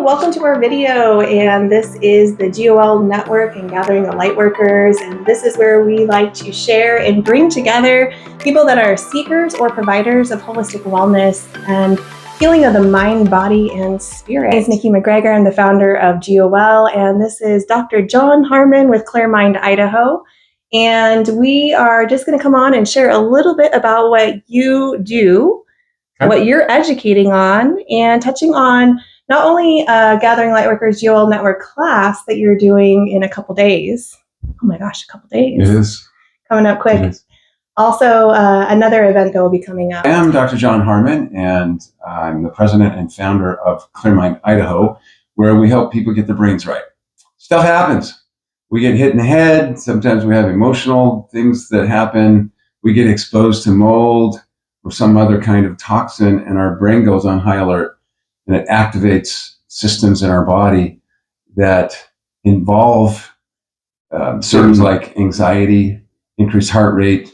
welcome to our video, and this is the GOL Network and Gathering the Lightworkers, and this is where we like to share and bring together people that are seekers or providers of holistic wellness and healing of the mind, body, and spirit. My name is Nikki McGregor. I'm the founder of GOL, and this is Dr. Jon Harmon with Claremont, Idaho, and we are just going to come on and share a little bit about what you do, what you're educating on, and touching on not only Gathering Lightworkers GOL Network class that you're doing in a couple days. Oh my gosh, a couple days. It is. Coming up quick. Also, another event that will be coming up. I am Dr. Jon Harmon, and I'm the president and founder of Claremont, Idaho, where we help people get their brains right. Stuff happens. We get hit in the head. Sometimes we have emotional things that happen. We get exposed to mold or some other kind of toxin, and our brain goes on high alert. And it activates systems in our body that involve certain like anxiety, increased heart rate,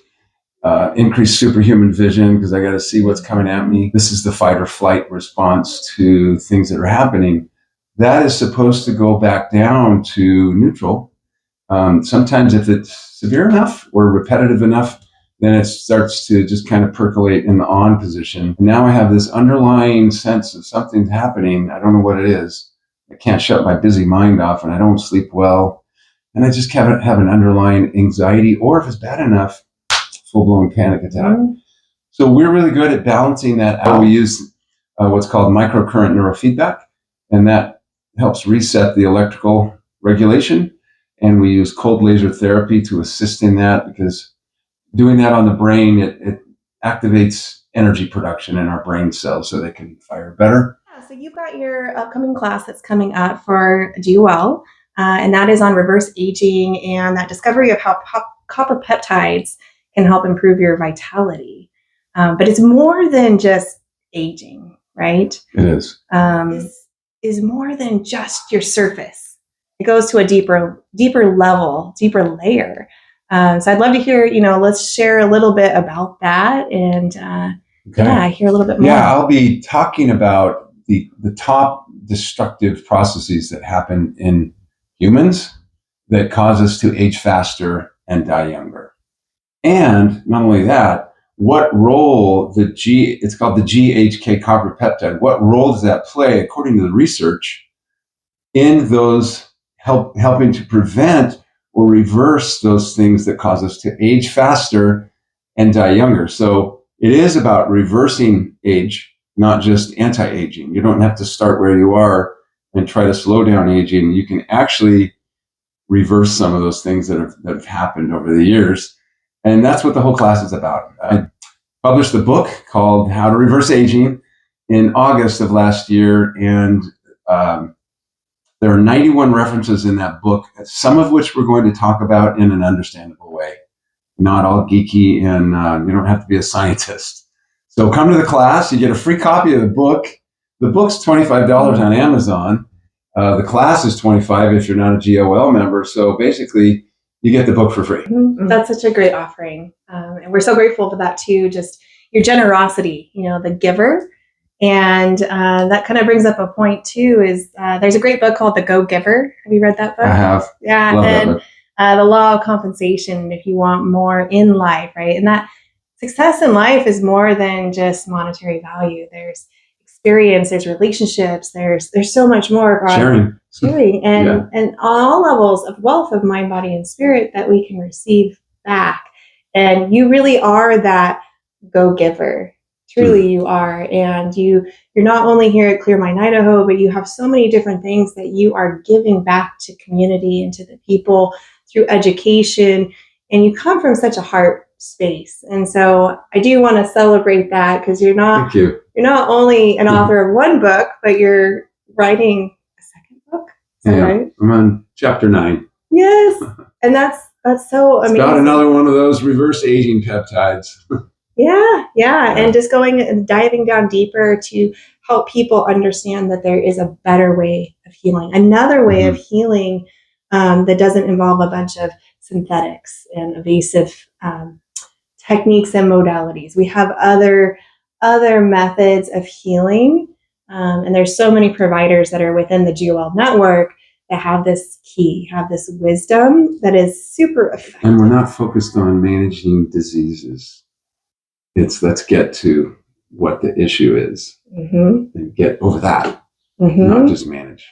increased superhuman vision because I got to see what's coming at me. This is the fight or flight response to things that are happening. That is supposed to go back down to neutral. Sometimes if it's severe enough or repetitive enough, then it starts to just kind of percolate in the on position. Now I have this underlying sense of something's happening. I don't know what it is. I can't shut my busy mind off, and I don't sleep well. And I just have an underlying anxiety, or if it's bad enough, full-blown panic attack. Mm-hmm. So we're really good at balancing that out. We use what's called microcurrent neurofeedback, and that helps reset the electrical regulation. And we use cold laser therapy to assist in that, because doing that on the brain, it activates energy production in our brain cells so they can fire better. Yeah, so you've got your upcoming class that's coming up for GOL, and that is on reverse aging and that discovery of how copper peptides can help improve your vitality. But it's more than just aging, right? It is. This is more than just your surface. It goes to a deeper level, deeper layer. So I'd love to hear, let's share a little bit about that and hear a little bit more. Yeah, I'll be talking about the top destructive processes that happen in humans that cause us to age faster and die younger. And not only that, what role it's called the GHK copper peptide, what role does that play, according to the research, in those helping to prevent or reverse those things that cause us to age faster and die younger. So it is about reversing age, not just anti-aging. You don't have to start where you are and try to slow down aging. You can actually reverse some of those things that have happened over the years. And that's what the whole class is about. I published a book called How to Reverse Aging in August of last year, and there are 91 references in that book, some of which we're going to talk about in an understandable way, not all geeky, and you don't have to be a scientist. So come to the class, you get a free copy of the book. The book's $25 on Amazon. The class is $25 if you're not a GOL member. So basically, you get the book for free. Mm-hmm. That's such a great offering. And we're so grateful for that too, just your generosity, the giver. And that kind of brings up a point too, is there's a great book called The Go-Giver. Have you read that book? I have. Yeah. Love and that book. The law of compensation, if you want more in life, right? And that success in life is more than just monetary value. There's experience, there's relationships, there's so much more about sharing and all levels of wealth of mind, body, and spirit that we can receive back. And you really are that go-giver. Truly you are. And you're not only here at Claremont, Idaho, but you have so many different things that you are giving back to community and to the people through education. And you come from such a heart space. And so I do want to celebrate that, because you're not only an author of one book, but you're writing a second book. Is that right? I'm on chapter 9. Yes. And that's so amazing. It's got another one of those reverse aging peptides. Yeah. And just going and diving down deeper to help people understand that there is a better way of healing, another way of healing that doesn't involve a bunch of synthetics and evasive techniques and modalities. We have other methods of healing And there's so many providers that are within the GOL network that have this key, have this wisdom that is super effective. And we're not focused on managing diseases. It's let's get to what the issue is and get over that, not just manage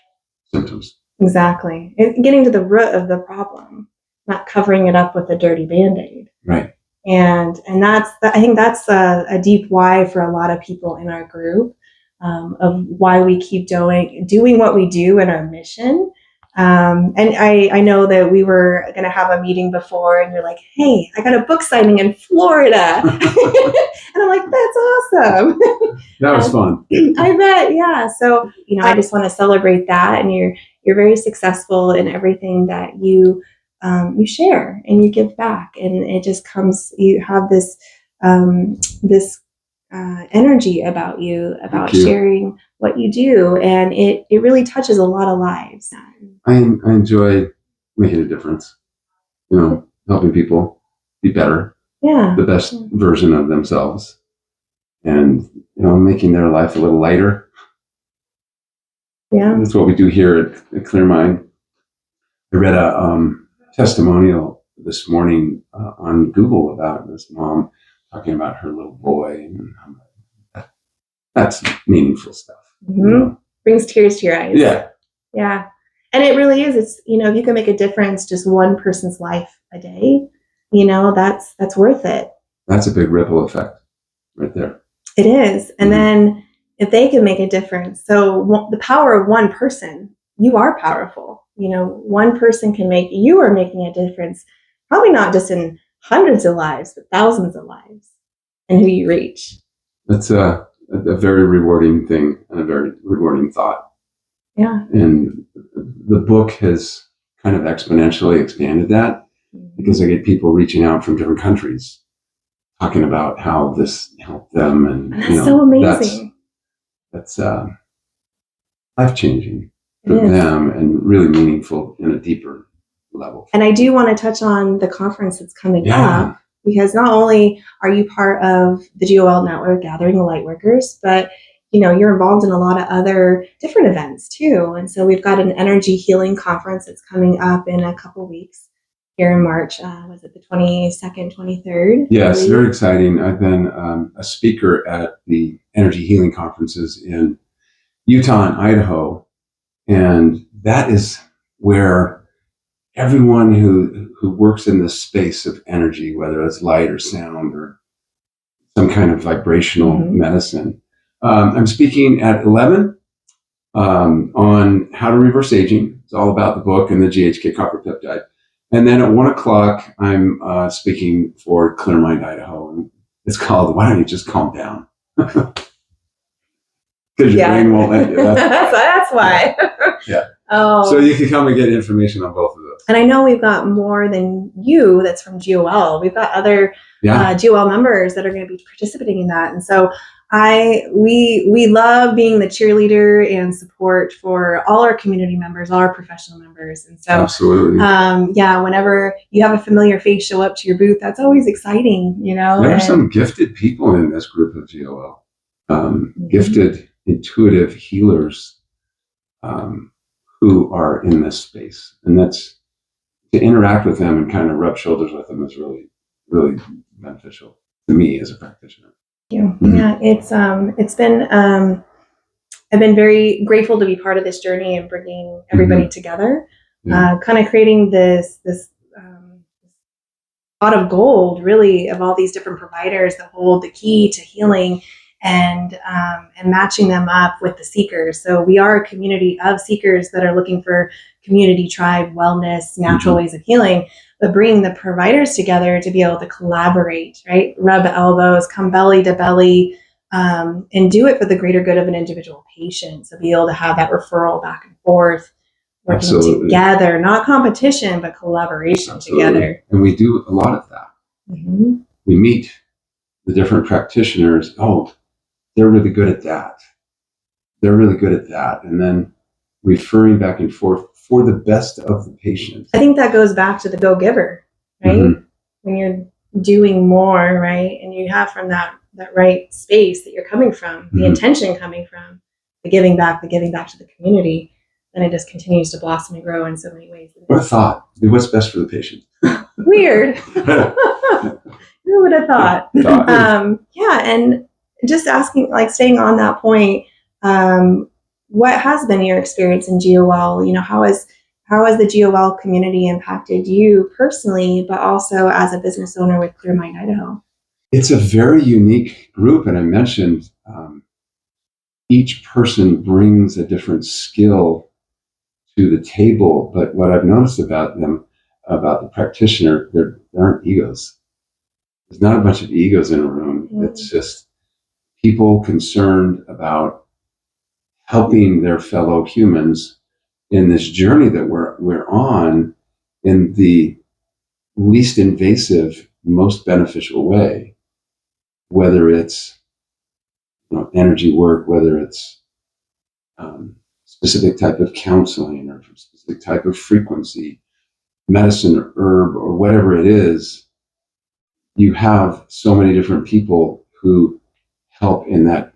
symptoms. Exactly. Getting to the root of the problem, not covering it up with a dirty Band-Aid. Right. And I think that's a deep why for a lot of people in our group, of why we keep doing what we do in our mission. And I know that we were going to have a meeting before, and you're like, hey, I got a book signing in Florida. And I'm like, that's awesome. That was fun. I bet. Yeah. So, I just want to celebrate that. And you're very successful in everything that you share and you give back. And it just comes, you have this energy about you, about sharing what you do. And it really touches a lot of lives. I enjoy making a difference, helping people be better, the best version of themselves, and, making their life a little lighter. Yeah. That's what we do here at Clear Mind. I read a testimonial this morning on Google about this mom talking about her little boy, and that's meaningful stuff. Brings tears to your eyes. Yeah. And it really is. It's, if you can make a difference, just one person's life a day, that's worth it. That's a big ripple effect right there. It is. And then if they can make a difference, so the power of one person, you are powerful. One person you are making a difference, probably not just in hundreds of lives, but thousands of lives, and who you reach. That's a very rewarding thing and a very rewarding thought. Yeah. And the book has kind of exponentially expanded that, because I get people reaching out from different countries talking about how this helped them. And that's so amazing. That's life-changing for them and really meaningful in a deeper level. And I do want to touch on the conference that's coming up, because not only are you part of the GOL network gathering the lightworkers, but you're involved in a lot of other different events too. And so we've got an energy healing conference that's coming up in a couple weeks here in March. Was it the 22nd, 23rd? Yes, very exciting. I've been a speaker at the energy healing conferences in Utah and Idaho. And that is where everyone who works in the space of energy, whether it's light or sound or some kind of vibrational medicine. I'm speaking at 11 on how to reverse aging. It's all about the book and the GHK Copper Peptide. And then at 1 o'clock, I'm speaking for Clear Mind, Idaho. And it's called, Why Don't You Just Calm Down? Because your brain won't let you. That's why. Yeah. Oh. So you can come and get information on both of those. And I know we've got more than you that's from GOL. We've got other GOL members that are going to be participating in that. And so we love being the cheerleader and support for all our community members, all our professional members. And so, absolutely. Whenever you have a familiar face show up to your booth, that's always exciting, There are some gifted people in this group of GOL, gifted intuitive healers who are in this space. And that's, to interact with them and kind of rub shoulders with them is really, really beneficial to me as a practitioner. Yeah, it's been I've been very grateful to be part of this journey and bringing everybody together, kind of creating this pot of gold, really, of all these different providers that hold the key to healing, and matching them up with the seekers. So we are a community of seekers that are looking for community, tribe, wellness, natural ways of healing, but bringing the providers together to be able to collaborate, right? Rub elbows, come belly to belly, and do it for the greater good of an individual patient. So be able to have that referral back and forth, working together, not competition, but collaboration together. And we do a lot of that. We meet the different practitioners. Oh, they're really good at that. They're really good at that. And then referring back and forth for the best of the patient. I think that goes back to the go-giver, right? When you're doing more, right? And you have from that right space that you're coming from, the intention coming from, the giving back to the community, then it just continues to blossom and grow in so many ways. What a thought. Do what's best for the patient. Weird. Who would have thought? Yeah, and just asking, like staying on that point, what has been your experience in GOL? How has the GOL community impacted you personally, but also as a business owner with ClearMind Idaho? It's a very unique group, and I mentioned each person brings a different skill to the table. But what I've noticed about them, about the practitioner, there aren't egos. There's not a bunch of egos in a room. It's just people concerned about helping their fellow humans in this journey that we're on in the least invasive, most beneficial way. Whether it's energy work, whether it's specific type of counseling or specific type of frequency, medicine or herb or whatever it is, you have so many different people who help in that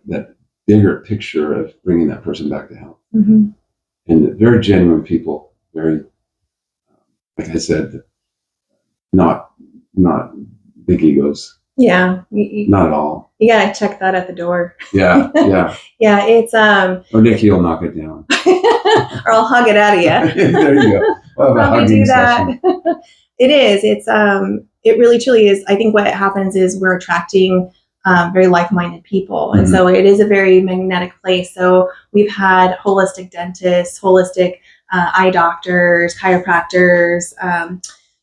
bigger picture of bringing that person back to health. Mm-hmm. And very genuine people, very, like I said, not big egos. Yeah. Not at all. You gotta check that at the door. Yeah. Yeah, it's Or Nikki will knock it down. or I'll hug it out of you. There you go. We'll have Probably do that. It is. It's it really truly is. I think what happens is we're attracting very like-minded people, and so it is a very magnetic place. So we've had holistic dentists, holistic eye doctors, chiropractors.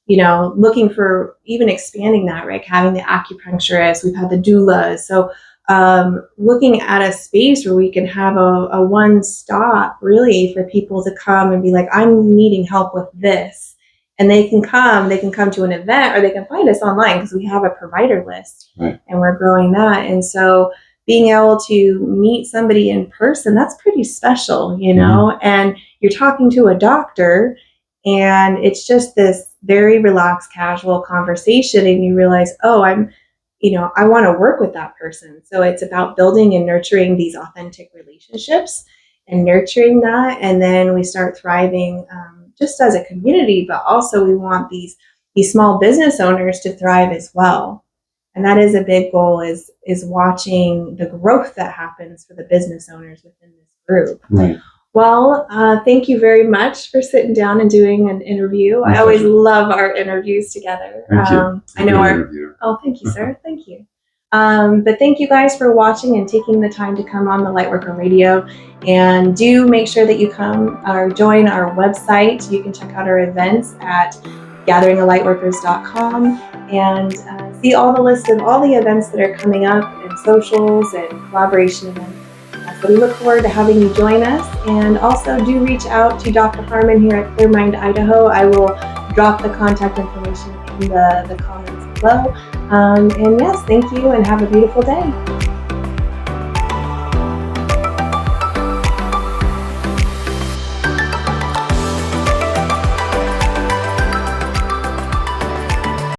Looking for even expanding that, right? Having the acupuncturists, we've had the doulas. So looking at a space where we can have a one-stop really for people to come and be like, I'm needing help with this. And they can come to an event, or they can find us online because we have a provider list, right, and we're growing that. And so being able to meet somebody in person, that's pretty special, and you're talking to a doctor, and it's just this very relaxed, casual conversation, and you realize, oh, I want to work with that person. So it's about building and nurturing these authentic relationships and nurturing that, and then we start thriving just as a community, but also we want these small business owners to thrive as well. And that is a big goal, is watching the growth that happens for the business owners within this group. Right. Well, thank you very much for sitting down and doing an interview. I always love our interviews together. Thank you. I know thank you, sir. Thank you. But thank you guys for watching and taking the time to come on the Lightworker Radio. And do make sure that you come or join our website. You can check out our events at gatheringalightworkers.com and see all the list of all the events that are coming up, and socials and collaboration events. So we look forward to having you join us, and also do reach out to Dr. Harmon here at ClearMind Idaho. I will drop the contact information in the comments below. And yes, thank you and have a beautiful day.